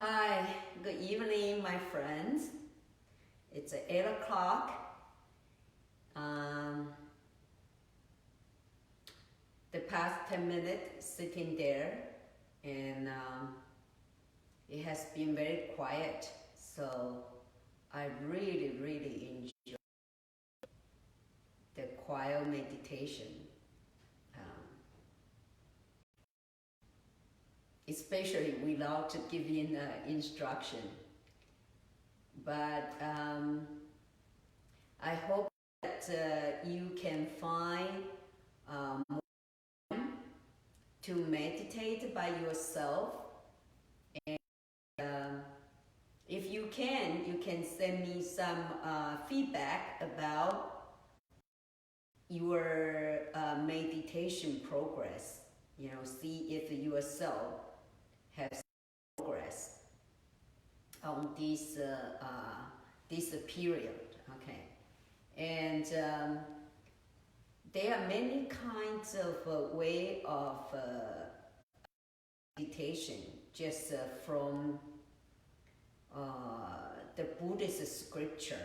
Hi, good evening, my friends. It's 8 o'clock. The past 10 minutes sitting there, and it has been very quiet. So I really enjoy the quiet meditation. Especially without giving instruction. But I hope that you can find more time to meditate by yourself. And if you can send me some feedback about your meditation progress. See if yourself has progress on this period, okay? And there are many kinds of way of meditation, just from the Buddhist scripture.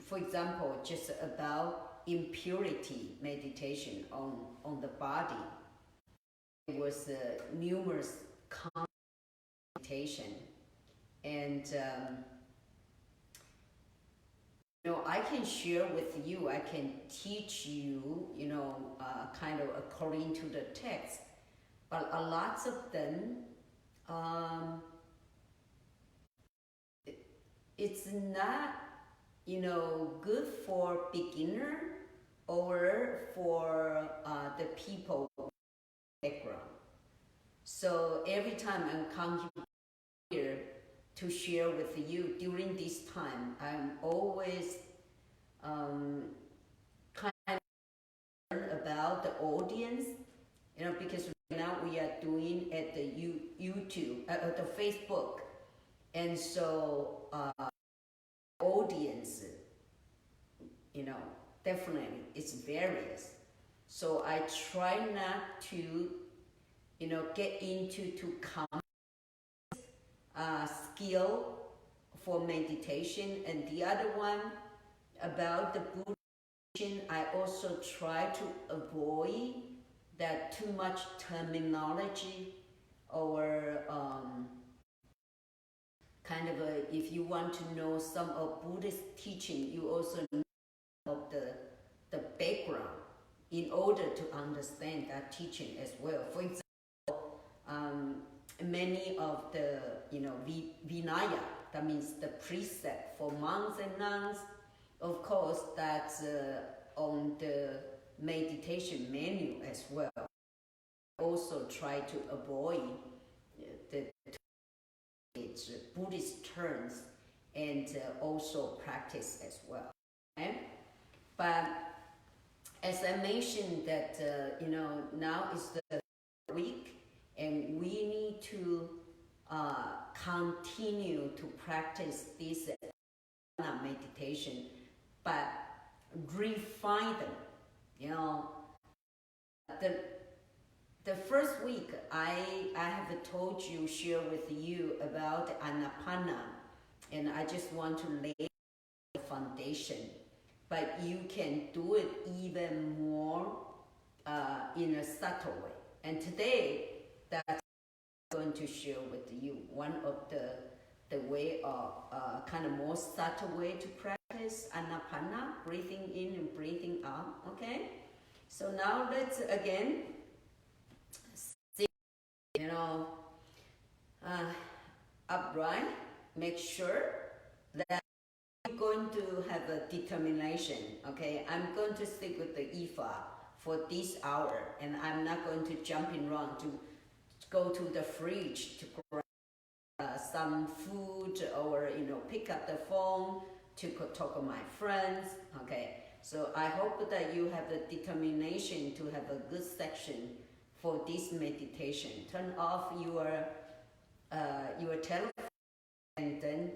For example, just about impurity meditation on the body. There was numerous meditation, and I can share with you, I can teach you, kind of according to the text, but a lot of them, it's not, good for beginner or for the people background. So every time I come here to share with you during this time, I'm always kind of learn about the audience, because right now we are doing at the YouTube, the Facebook, and so audience, definitely it's various. So I try not to, get into skill for meditation. And the other one about the Buddhism, I also try to avoid that too much terminology or kind of if you want to know some of Buddhist teaching, you also know of the background in order to understand that teaching as well. For example, many of the Vinaya, that means the precept for monks and nuns, of course that's on the meditation menu as well. Also try to avoid the Buddhist terms and also practice as well. Okay? But as I mentioned that, now is the week, and we need to continue to practice this meditation, but refine them. The first week, I have told you, share with you about Anapanna, and I just want to lay the foundation. But you can do it even more in a subtle way. And today, that's what I'm going to share with you one of the way of kind of more subtle way to practice Anapanna, breathing in and breathing out. Okay. So now let's again sit, upright. Make sure that you're going to have a determination, okay? I'm going to stick with the Ifa for this hour, and I'm not going to jump around to go to the fridge to grab some food or, pick up the phone to talk to my friends, okay? So I hope that you have the determination to have a good section for this meditation. Turn off your telephone and then,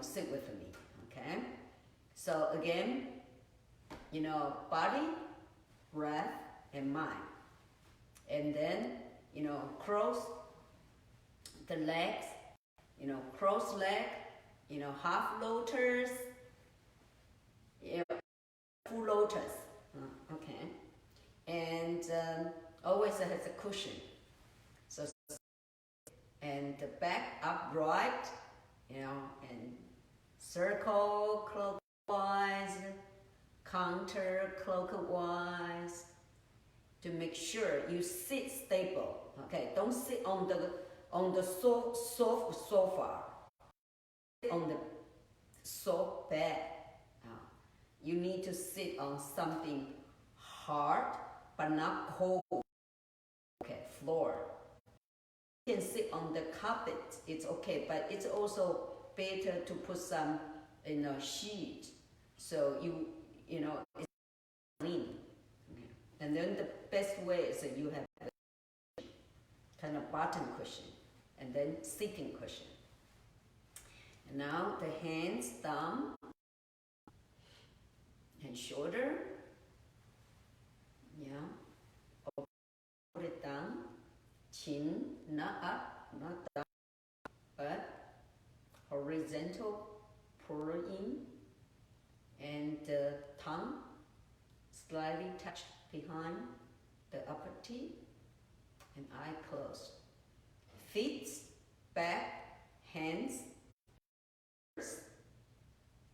sit with me. Okay, so again, body, breath, and mind. And then, close the legs, cross leg, half lotus, full lotus. Okay. And always has a cushion. So, and the back upright, and circle clockwise, counter clockwise, to make sure you sit stable. Okay, don't sit on the soft sofa, on the soft bed. You need to sit on something hard but not cold. Okay, floor. You can sit on the carpet, it's okay, but it's also better to put some sheet, so it's clean. Okay. And then the best way is that you have a kind of bottom cushion and then sitting cushion. And now the hands, thumb and shoulder, put it down, chin not up, not down, but horizontal, pull in, and the tongue slightly touched behind the upper teeth, and eye closed. Feet, back, hands,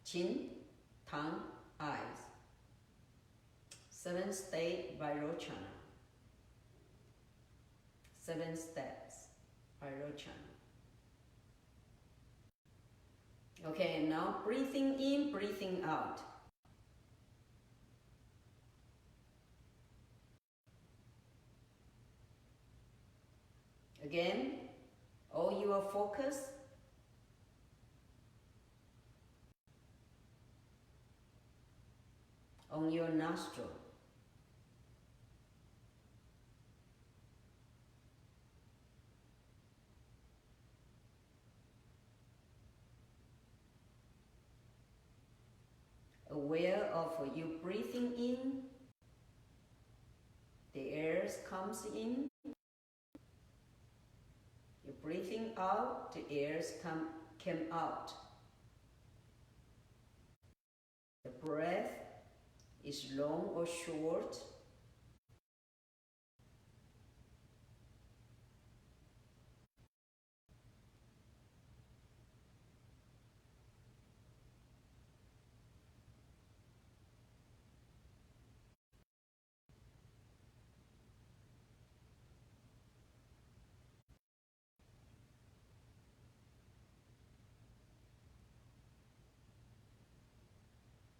chin, tongue, eyes. 7 state Vairochana. 7 steps Vairochana. Okay, now breathing in, breathing out. Again, all your focus on your nostril. Aware of you breathing in, the air comes in. You're breathing out, the air came out. The breath is long or short.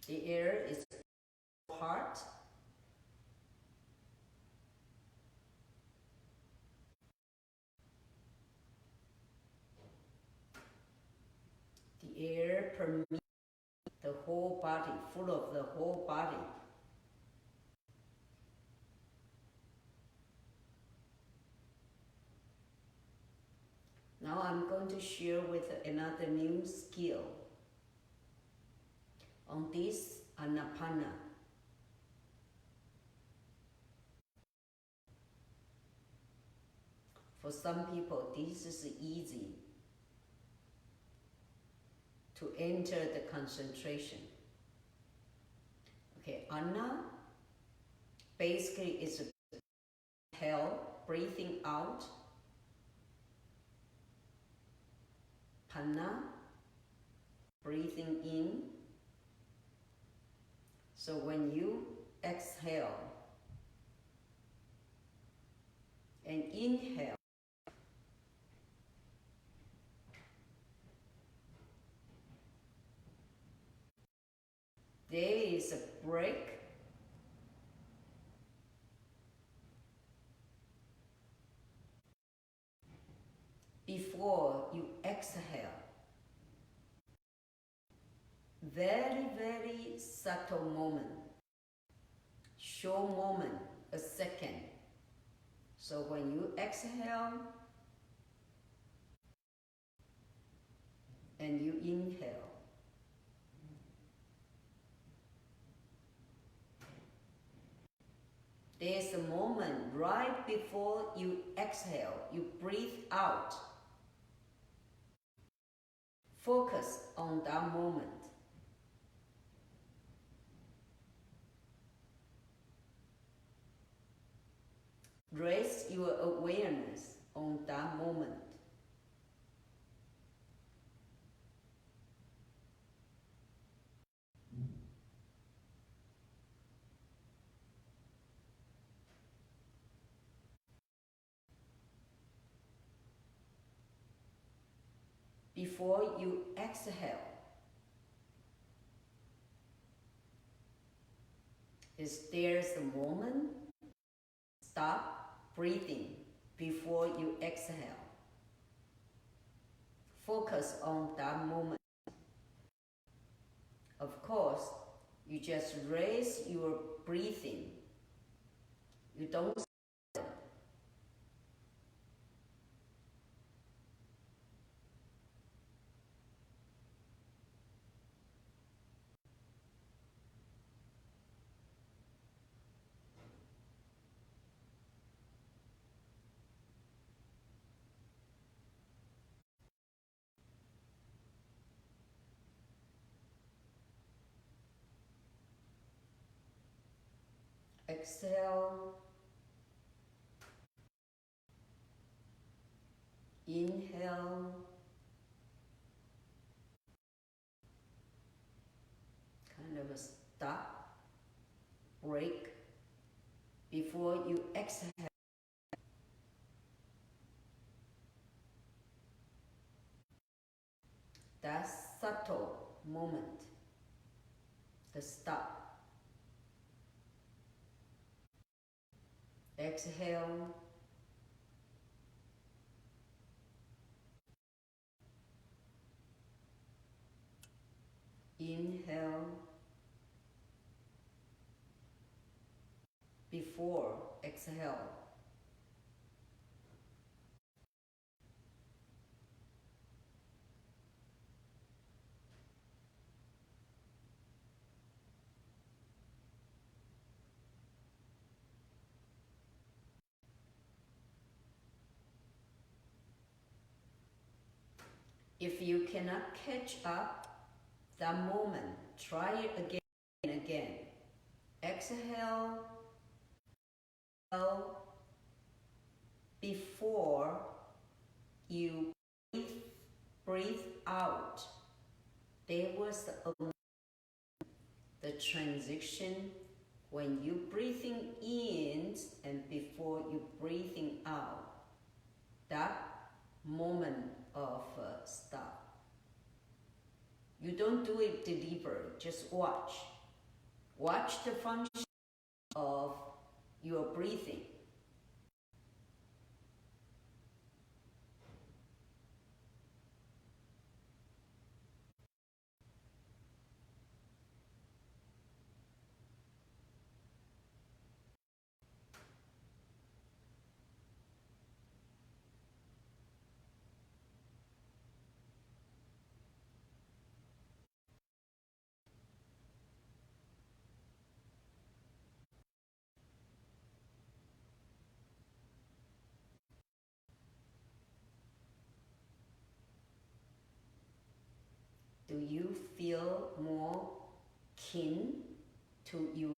The air is hard. The air permeates the whole body, full of the whole body. Now I'm going to share with another new skill on this Anapana. For some people, this is easy to enter the concentration. Okay, Anna basically is exhale, breathing out. Pana, breathing in. So when you exhale and inhale, there is a break before you exhale. Very, very subtle moment, short moment, a second. So when you exhale and you inhale, there's a moment right before you exhale, you breathe out Focus on that moment. Raise your awareness on that moment. Before you exhale, there's a moment, stop breathing before you exhale. Focus on that moment. Of course, you just raise your breathing. You don't stop. Exhale. Inhale. Kind of a stop, break before you exhale. That subtle moment, the stop. Exhale. Inhale. Before exhale. If you cannot catch up that moment, try it again and again. Exhale before you breathe out. There was the transition when you breathing in and before you breathing out. That moment of stop. You don't do it deliberately, just watch. Watch the function of your breathing. Do you feel more kin to your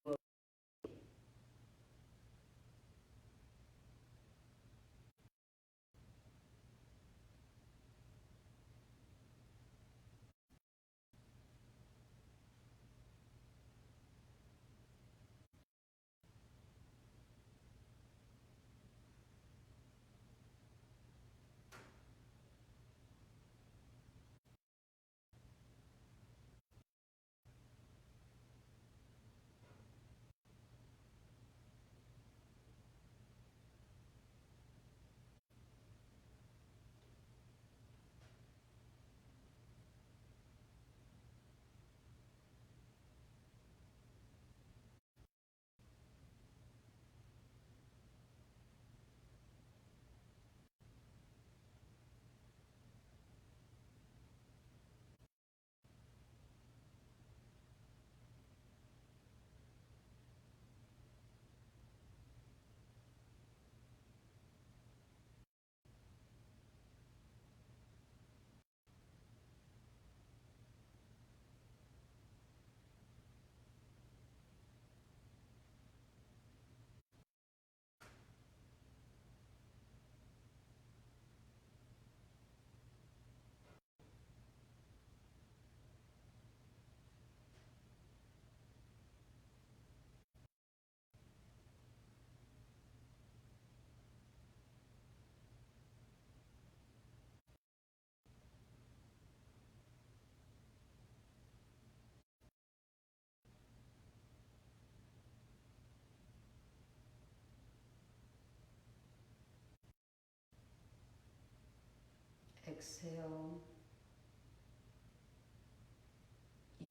exhale,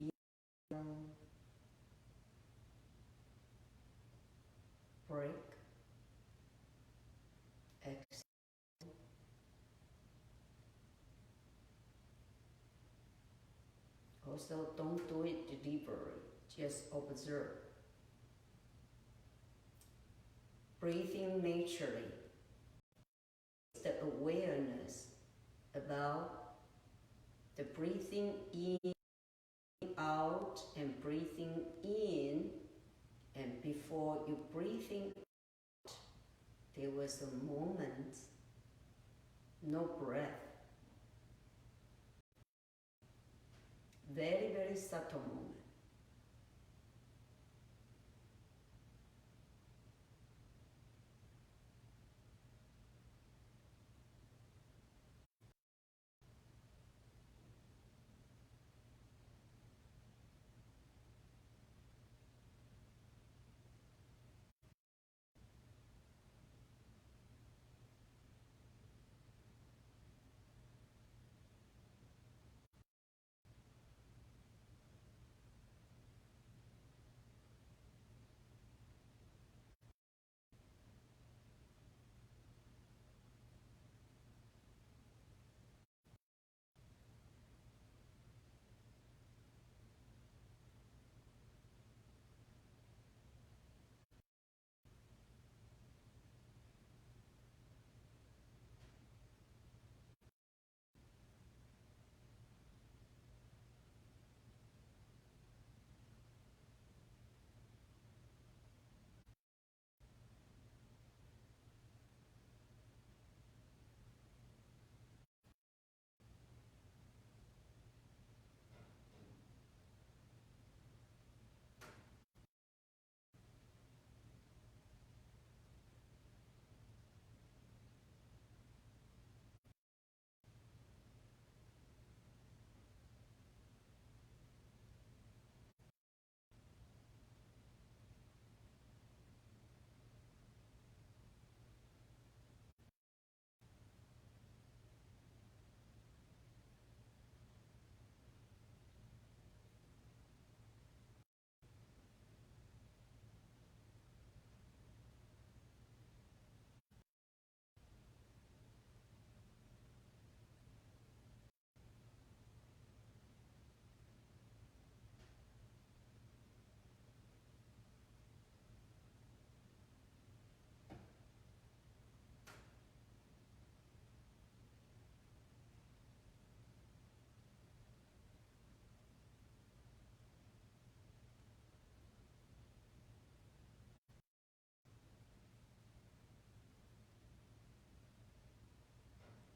inhale, break, exhale. Also, don't do it deliberately, just observe. Breathing naturally, the awareness about the breathing in, out, and breathing in, and before you breathing out, there was a moment, no breath. Very, very subtle moment.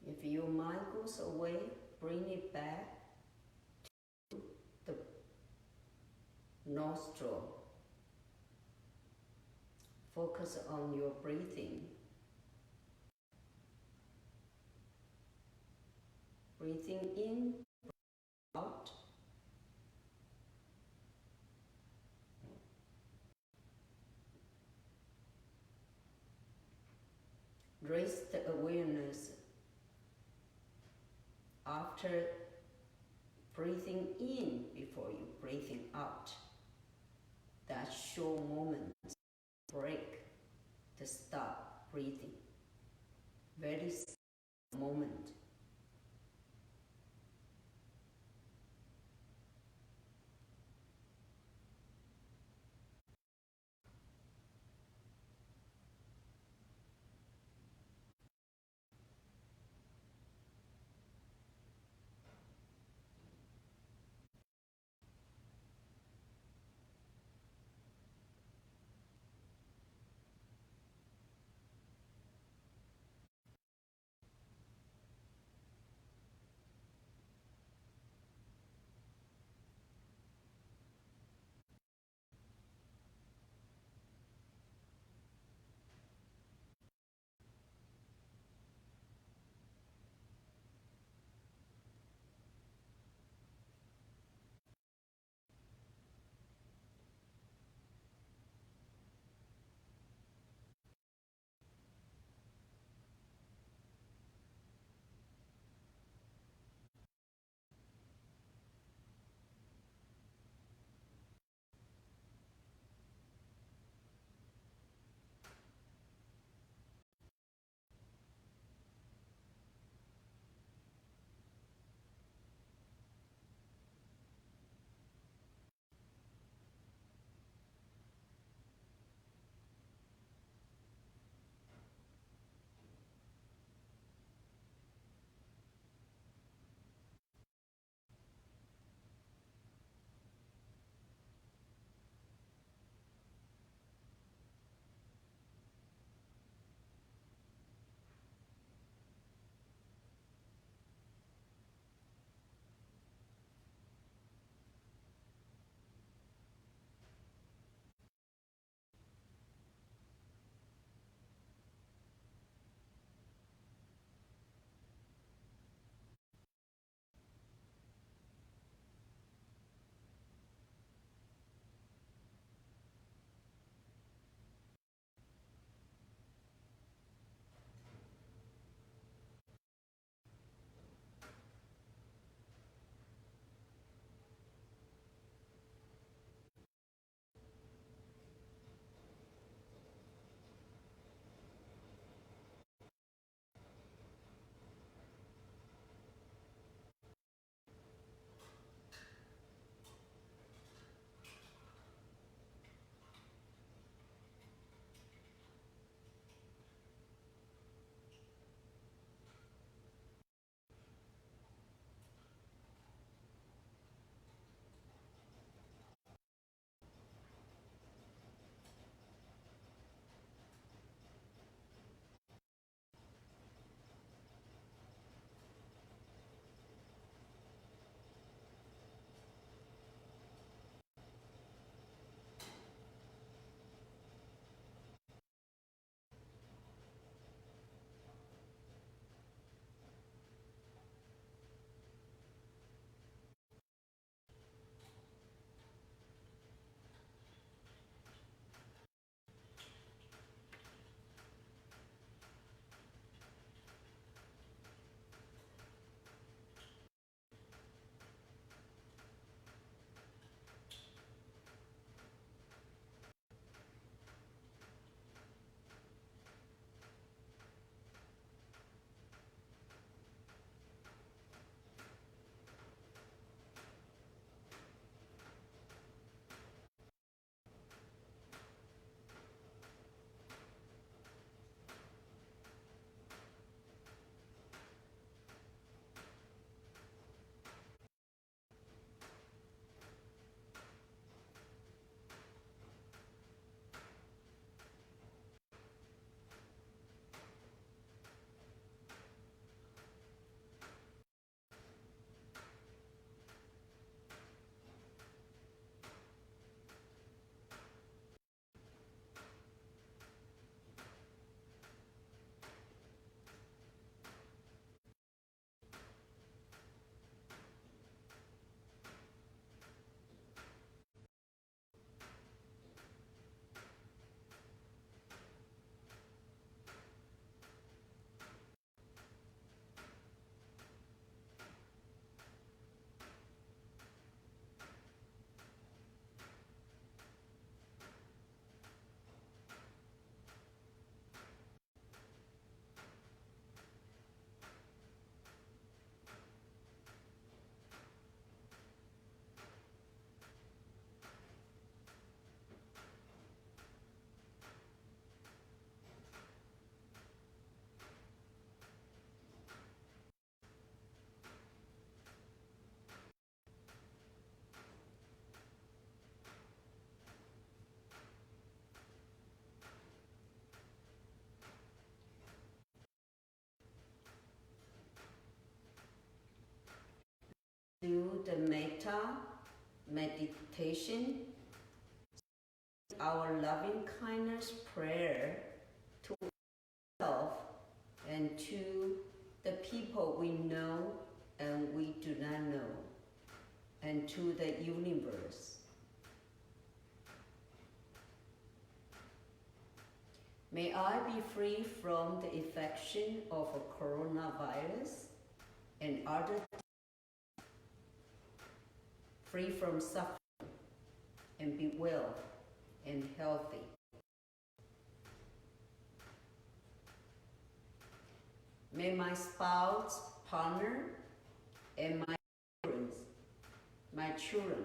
If your mind goes away, bring it back to the nostril. Focus on your breathing. Breathing in, out. Raise the awareness after breathing in before you breathing out. That short moment, break to stop breathing. Very simple moment. the metta meditation, our loving kindness prayer to ourselves and to the people we know and we do not know, and to the universe. May I be free from the infection of a coronavirus and other, free from suffering, and be well and healthy. May my spouse, partner, and my children,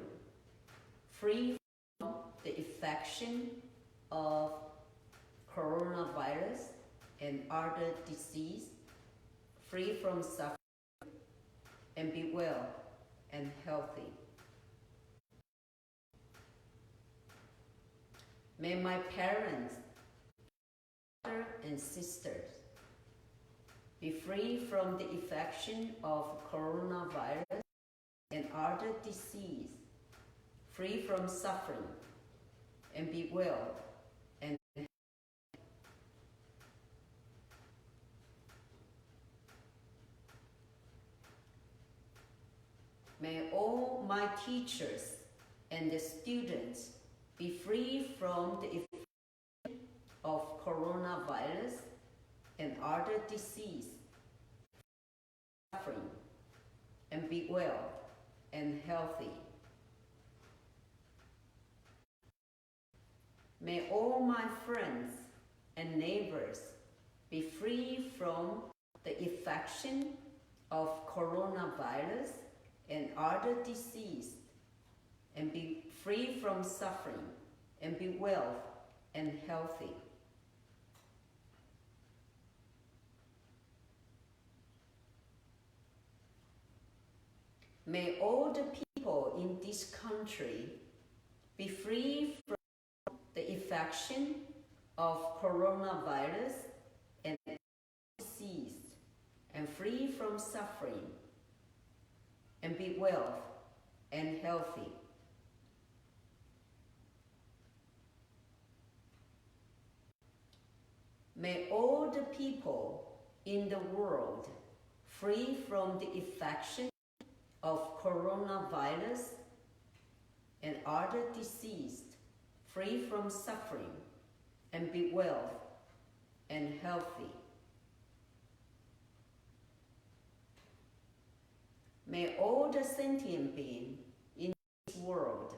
free from the infection of coronavirus and other disease, free from suffering, and be well and healthy. May my parents, brother and sisters, be free from the infection of coronavirus and other disease, free from suffering, and be well and healthy. May all my teachers and the students be free from the infection of coronavirus and other disease, suffering, and be well and healthy. May all my friends and neighbors be free from the infection of coronavirus and other disease, and be free from suffering, and be well and healthy. May all the people in this country be free from the infection of coronavirus and disease, and free from suffering, and be well and healthy. May all the people in the world free from the infection of coronavirus and other disease, free from suffering, and be well and healthy. May all the sentient beings in this world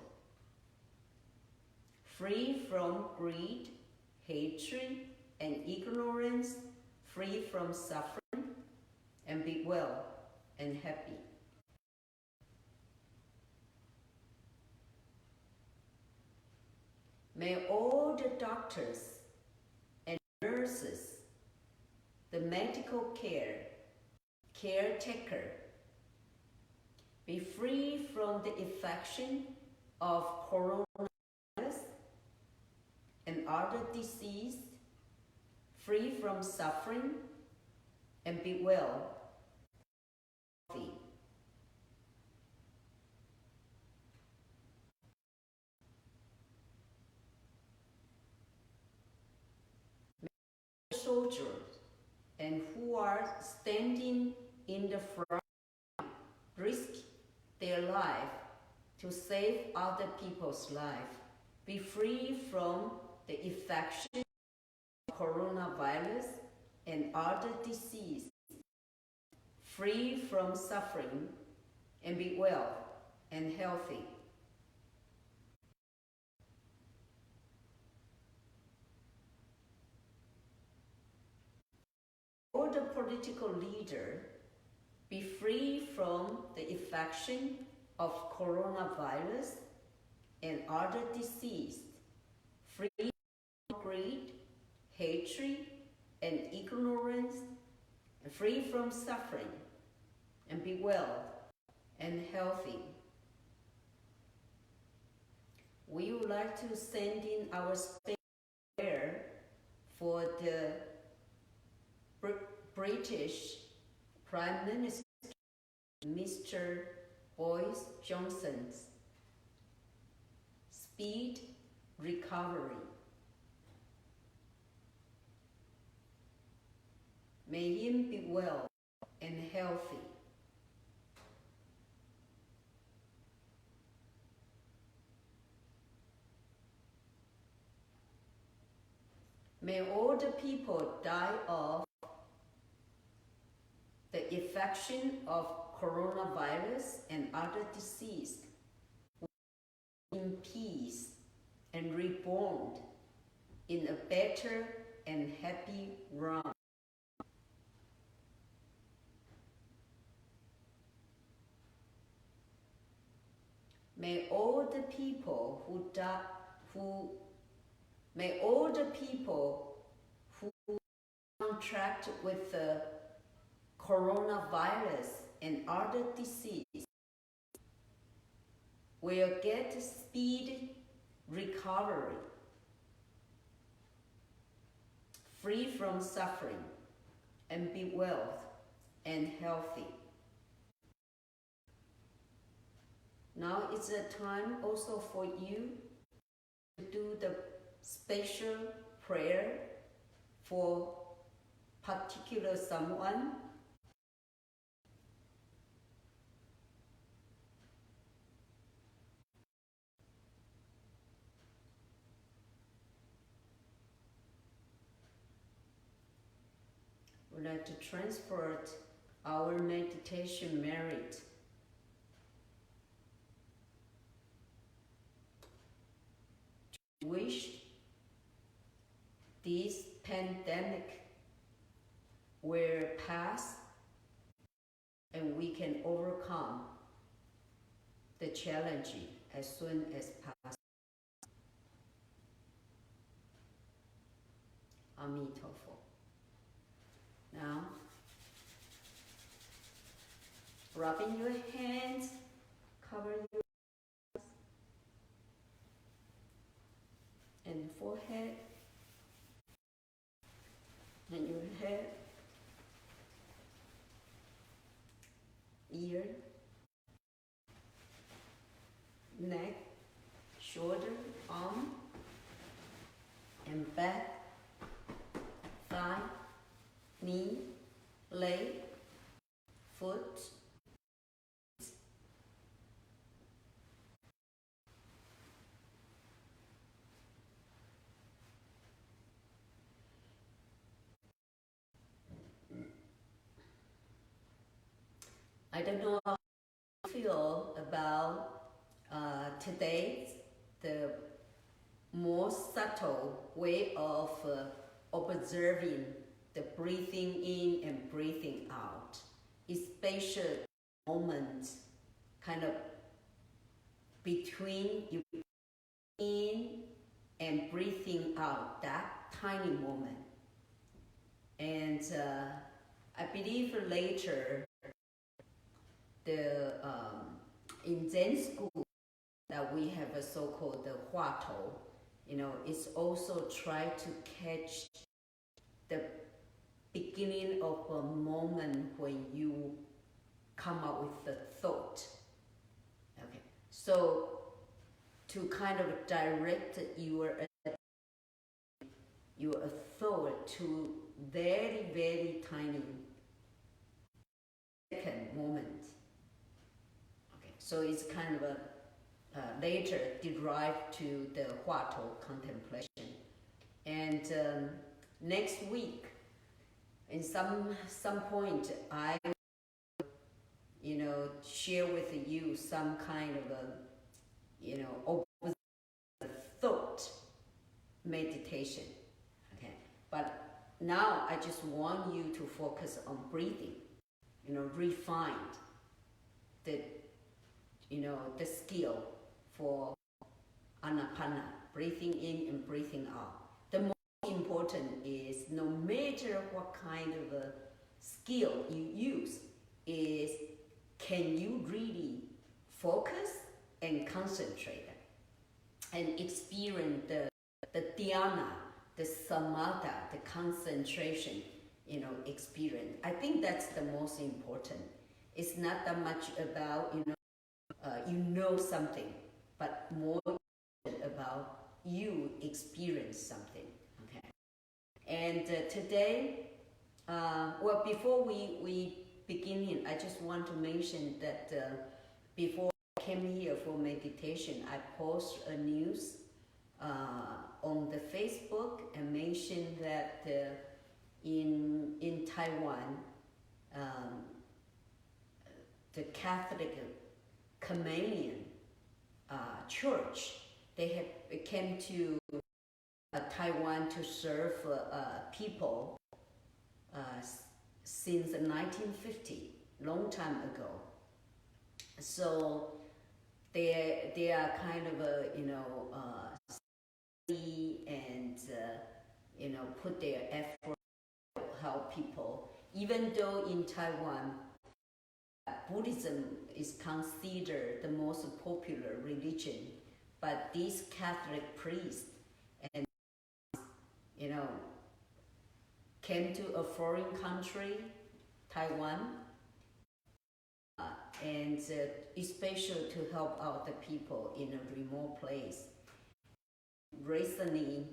free from greed, hatred, and ignorance, free from suffering, and be well and happy. May all the doctors and nurses, the medical caretaker, be free from the infection of coronavirus and other disease, free from suffering, and be well and healthy. May soldiers and who are standing in the front risk their life to save other people's life, be free from the infection of coronavirus and other disease, free from suffering, and be well and healthy. All the political leaders be free from the infection of coronavirus and other disease, free from greed, hatred, and ignorance, and free from suffering, and be well and healthy. We would like to send in our special prayer for the British Prime Minister, Mr. Boyce Johnson's Speed Recovery. May him be well and healthy. May all the people die of the infection of coronavirus and other disease in peace and reborn in a better and happy realm. May all the people who contract with the coronavirus and other disease will get speedy recovery, free from suffering, and be well and healthy. Now it's a time also for you to do the special prayer for particular someone. We'd like to transfer our meditation merit to wish this pandemic will pass and we can overcome the challenge as soon as possible. Amitofo. Now, rubbing your hands, cover your eyes and forehead and your head, ear, neck, shoulder, arm, and back, thigh, knee, leg, foot. I don't know how you feel about today, the more subtle way of observing the breathing in and breathing out, especially moments kind of between you in and breathing out, that tiny moment. And I believe later, in Zen school, that we have a so-called huatou, it's also try to catch the beginning of a moment when you come up with the thought. Okay, so to kind of direct your thought to very, very tiny second moment. Okay, so it's kind of a later derived to the huatou contemplation. And next week, in some point, I will, share with you some kind of a thought meditation. Okay, but now I just want you to focus on breathing. Refine the skill for anapanna, breathing in and breathing out. The most important is, no matter what kind of a skill you use, is can you really focus and concentrate and experience the dhyana, the samatha, the concentration, experience. I think that's the most important. It's not that much about, you know something, but more about you experience something. Okay. And today, well, before we begin, I just want to mention that before I came here for meditation, I posted a news on the Facebook and mentioned that in Taiwan, the Catholic Canadian church, they came to Taiwan to serve people since 1950, long time ago. So they are kind of and put their effort to help people. Even though in Taiwan, Buddhism is considered the most popular religion, but these Catholic priests and came to a foreign country, Taiwan, and especially to help out the people in a remote place. Recently,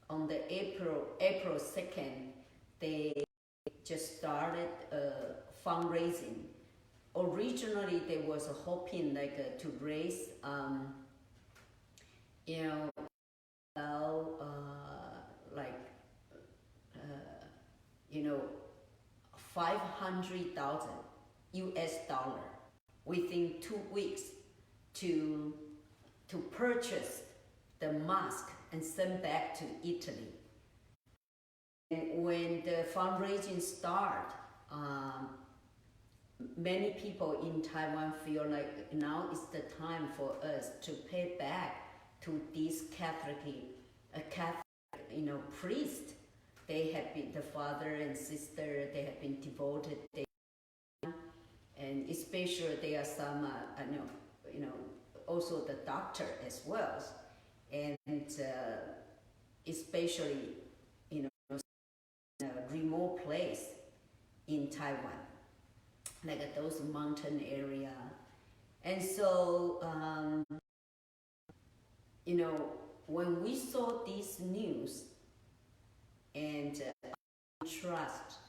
on the April 2nd, they just started fundraising. Originally, they was hoping to raise, $500,000 US within 2 weeks to purchase the mask and send back to Italy. And when the fundraising started, many people in Taiwan feel like now is the time for us to pay back to these Catholic priests. They have been, the father and sister, they have been devoted, and especially there are some, also the doctor as well, and especially, in a remote place in Taiwan, like those mountain area. And so, when we saw this news, and trust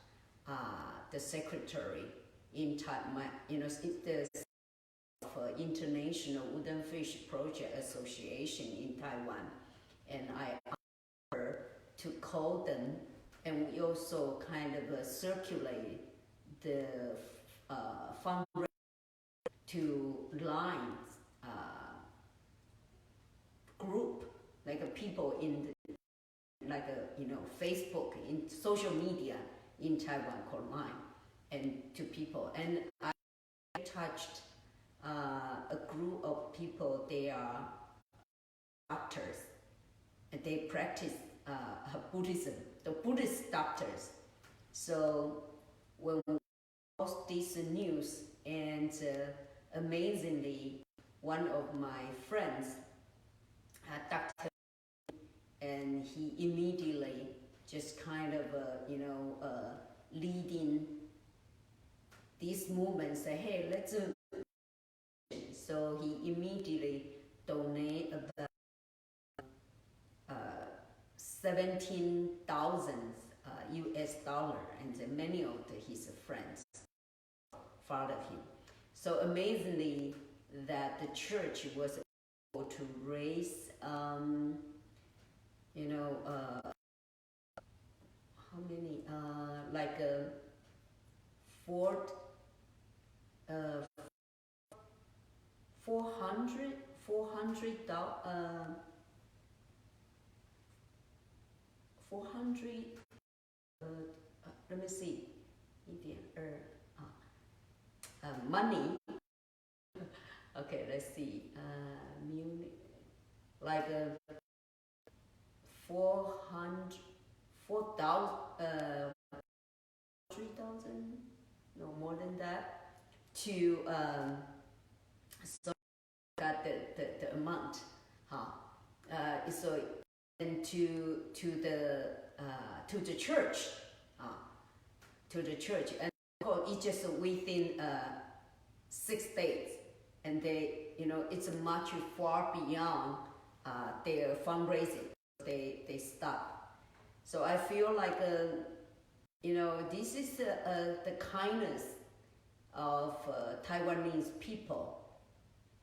the secretary in Taiwan, it's the International Woodenfish Project Association in Taiwan, and I asked her to call them, and we also kind of circulate the fundraiser to Line group, like people in Facebook, in social media in Taiwan called Line, and to people. And I touched a group of people. They are doctors, and they practice Buddhism, the Buddhist doctors. So when we post this news, and amazingly, one of my friends, Dr. and he immediately just kind of, leading this movement, say, hey, let's do it. So he immediately donated about 17,000 US dollar, and many of his friends followed him. So amazingly, that the church was able to raise, how many? Like 400 let me see, money. Okay, let's see, like 3,000, no more than that, to so got the amount, so and to the church, and of course it's just within 6 days, and they, it's much far beyond their fundraising. They stop. So I feel like, this is the kindness of Taiwanese people,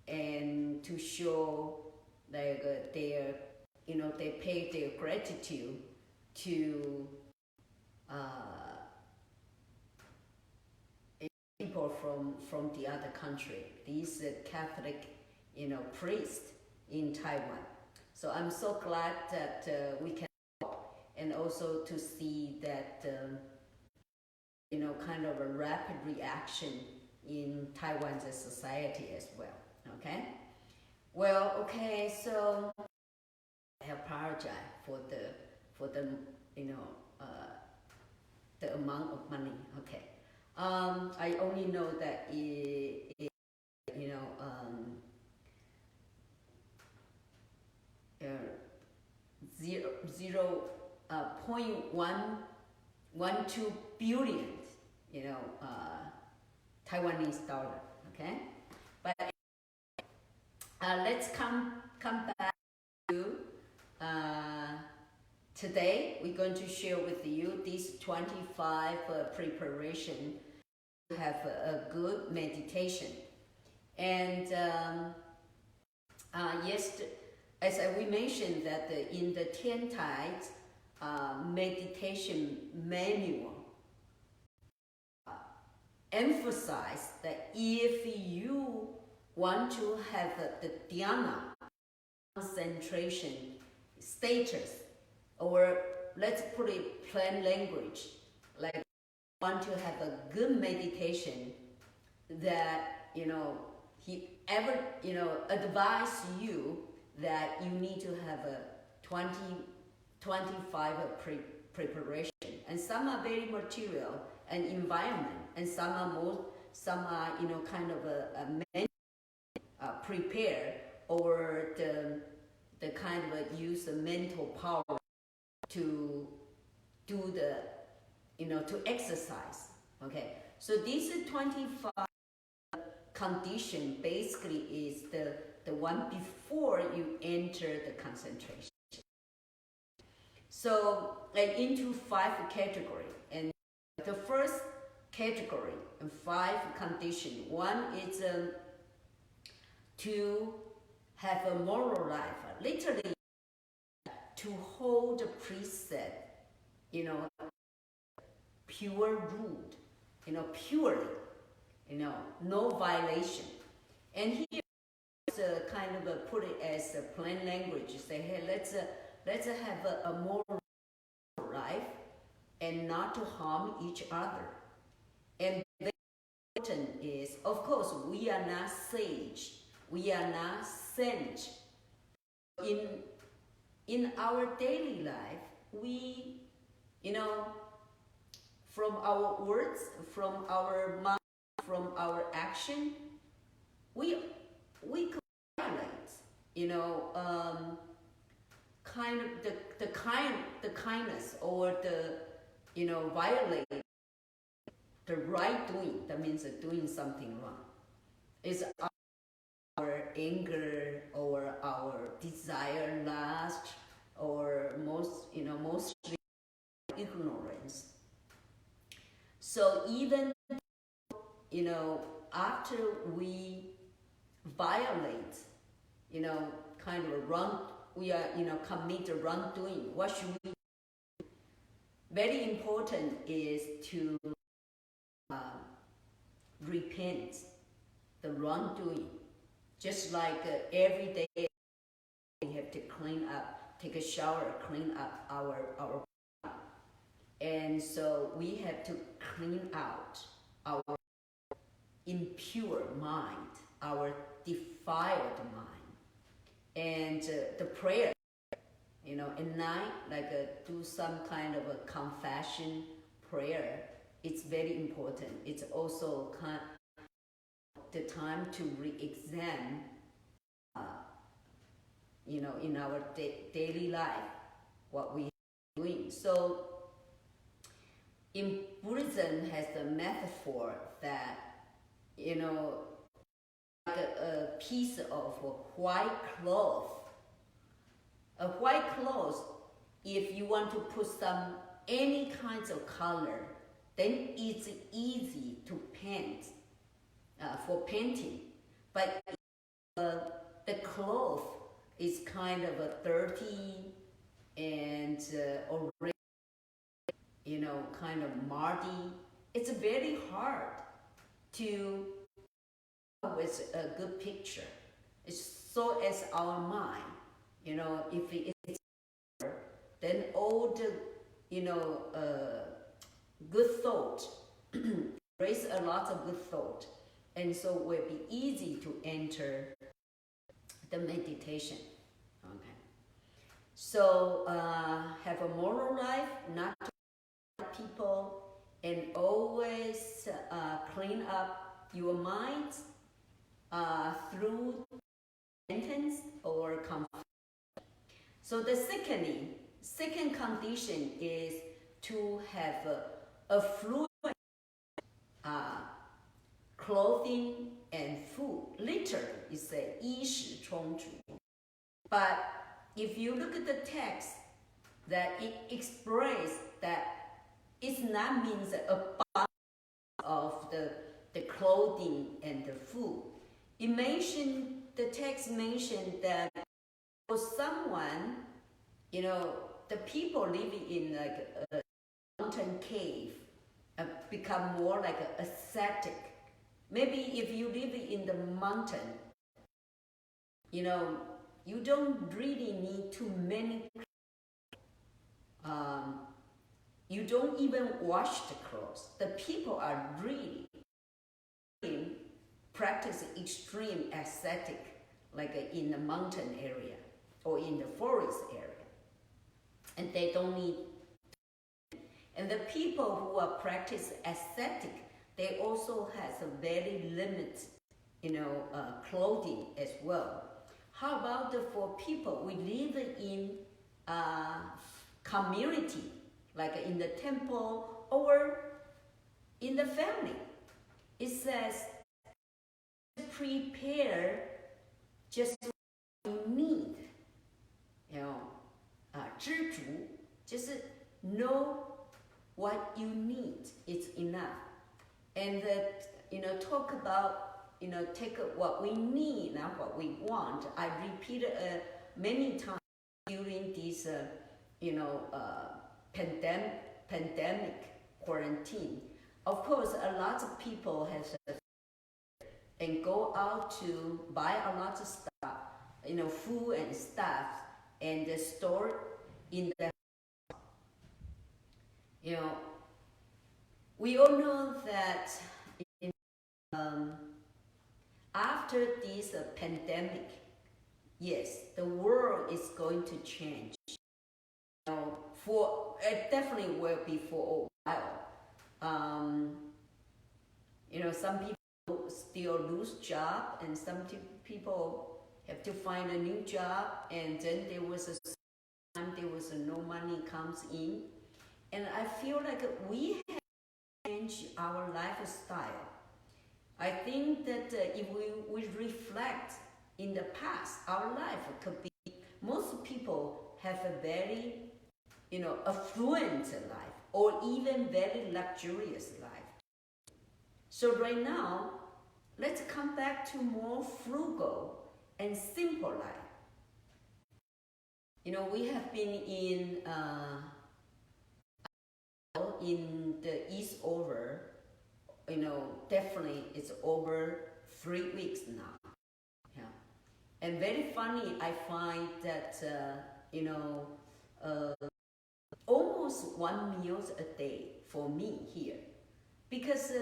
and to show like their, they pay their gratitude to people from the other country. These Catholic, priests in Taiwan. So I'm so glad that we can help, and also to see that kind of a rapid reaction in Taiwan's society as well. Okay. Well, okay. So I apologize for the the amount of money. Okay. I only know that it 0.112 billion, Taiwanese dollar. Okay, but let's come back to today. We're going to share with you these 25 preparation to have a good meditation. And yes, as we mentioned that in the Thiên台meditation manual, emphasize that if you want to have the dhyana concentration status, or let's put it plain language, like want to have a good meditation, that he ever advise you that you need to have a 25 preparation, and some are very material and environment, and some are kind of a prepare, or the kind of use the mental power to do the to exercise. Okay, so this 25 condition basically is the one before you enter the concentration. So into 5 categories, and the first category and 5 condition. One is to have a moral life, literally to hold the precept, pure rule, purely, no violation. And here kind of put it as a plain language. Say, hey, let's have a moral life and not to harm each other. And very important is, of course, we are not sage, we are not saint. In our daily life, we, from our words, from our mind, from our action, we could violate, kind of the kindness, or violate the right doing. That means doing something wrong. It's our anger, or our desire, lust, or mostly ignorance. So even after we violate, kind of wrong, we are commit the wrongdoing, what should we do? Very important is to repent the wrongdoing. Just like every day we have to clean up, take a shower, clean up our and so we have to clean out our impure mind, our defiled mind. And the prayer, at night, like do some kind of a confession prayer. It's very important. It's also the time to re-examine, in our daily life, what we are doing. So, in Buddhism has the metaphor that, like piece of white cloth. A white cloth, if you want to put any kinds of color, then it's easy to paint, for painting. But the cloth is kind of dirty and already, kind of muddy. It's very hard to with a good picture. It's so as our mind, if it's then all the good thought raise a lot of good thought, and so it will be easy to enter the meditation. Okay, so have a moral life, not to hurt people, and always clean up your mind through sentence or confession. So the second condition is to have a fluid clothing and food. Literally, it's a 衣食充足. But if you look at the text, that it expresses that it's not means a bunch of the clothing and the food. The text mentioned that for someone, the people living in like a mountain cave become more like ascetic. Maybe if you live in the mountain, you don't really need too many clothes. You don't even wash the clothes. The people are really practice extreme ascetic, like in the mountain area or in the forest area, and they don't need. And the people who are practice ascetic, they also has a very limited, clothing as well. How about for people we live in community, like in the temple or in the family? It says, prepare just what you need. 知足 just know what you need. It's enough. And talk about, take what we need, not what we want. I repeated many times during this, pandemic quarantine. Of course, a lot of people have and go out to buy a lot of stuff, food and stuff, and store in the we all know that after this pandemic, yes, the world is going to change. It definitely will be for a while. Some people still lose job, and some people have to find a new job, and then there was no money comes in, and I feel like we have to change our lifestyle. I think that if we reflect in the past, our life could be, most people have a very, affluent life, or even very luxurious life. So right now, let's come back to more frugal and simple life. We have been in the East over, definitely it's over 3 weeks now. Yeah. And very funny, I find that, almost 1 meal a day for me here, because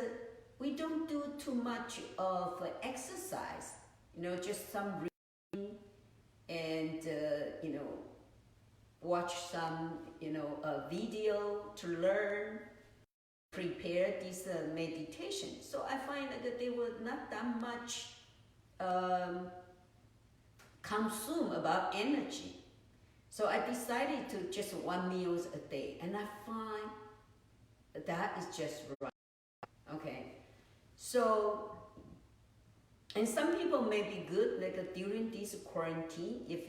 we don't do too much of exercise, just some reading and, watch some, video to learn, prepare this meditation. So I find that they were not that much consume about energy. So I decided to just 1 meal a day, and I find that is just right. Okay, so And some people may be good, like during this quarantine, if